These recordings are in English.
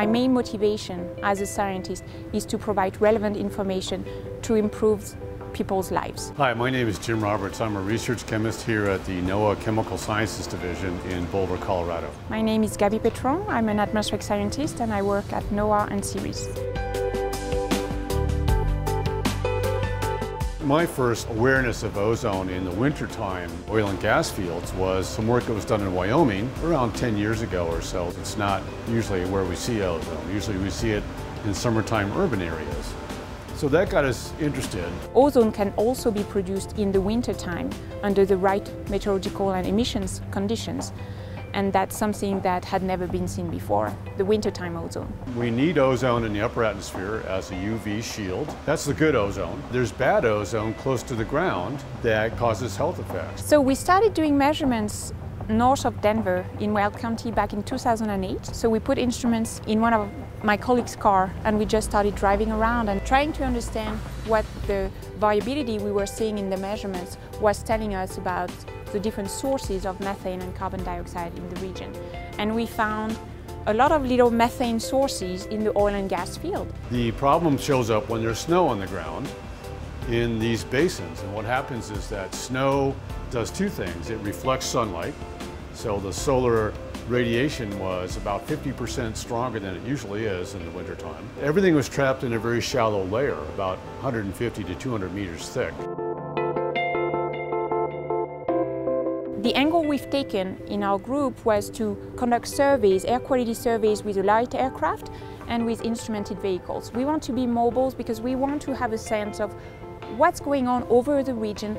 My main motivation as a scientist is to provide relevant information to improve people's lives. Hi, my name is Jim Roberts. I'm a research chemist here at the NOAA Chemical Sciences Division in Boulder, Colorado. My name is Gaby Petron. I'm an atmospheric scientist and I work at NOAA and CIRIS. My first awareness of ozone in the wintertime oil and gas fields was some work that was done in Wyoming around 10 years ago or so. It's not usually where we see ozone. Usually we see it in summertime urban areas. So that got us interested. Ozone can also be produced in the wintertime under the right meteorological and emissions conditions. And that's something that had never been seen before, the wintertime ozone. We need ozone in the upper atmosphere as a UV shield. That's the good ozone. There's bad ozone close to the ground that causes health effects. So we started doing measurements north of Denver in Weld County back in 2008. So we put instruments in one of my colleagues' car and we just started driving around and trying to understand what the variability we were seeing in the measurements was telling us about the different sources of methane and carbon dioxide in the region. And we found a lot of little methane sources in the oil and gas field. The problem shows up when there's snow on the ground in these basins. And what happens is that snow does two things. It reflects sunlight. So the solar radiation was about 50% stronger than it usually is in the wintertime. Everything was trapped in a very shallow layer, about 150 to 200 meters thick. The angle we've taken in our group was to conduct surveys, air quality surveys with light aircraft and with instrumented vehicles. We want to be mobile because we want to have a sense of what's going on over the region,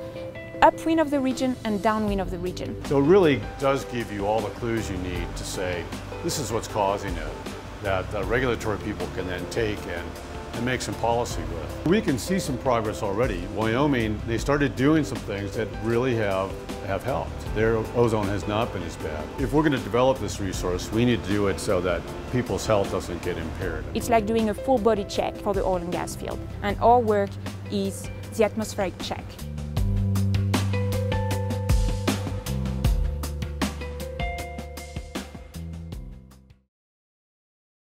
upwind of the region and downwind of the region. So it really does give you all the clues you need to say, this is what's causing it, that the regulatory people can then take and make some policy with. We can see some progress already. Wyoming, they started doing some things that really have helped. Their ozone has not been as bad. If we're going to develop this resource, we need to do it so that people's health doesn't get impaired. It's like doing a full body check for the oil and gas field. And our work is the atmospheric check.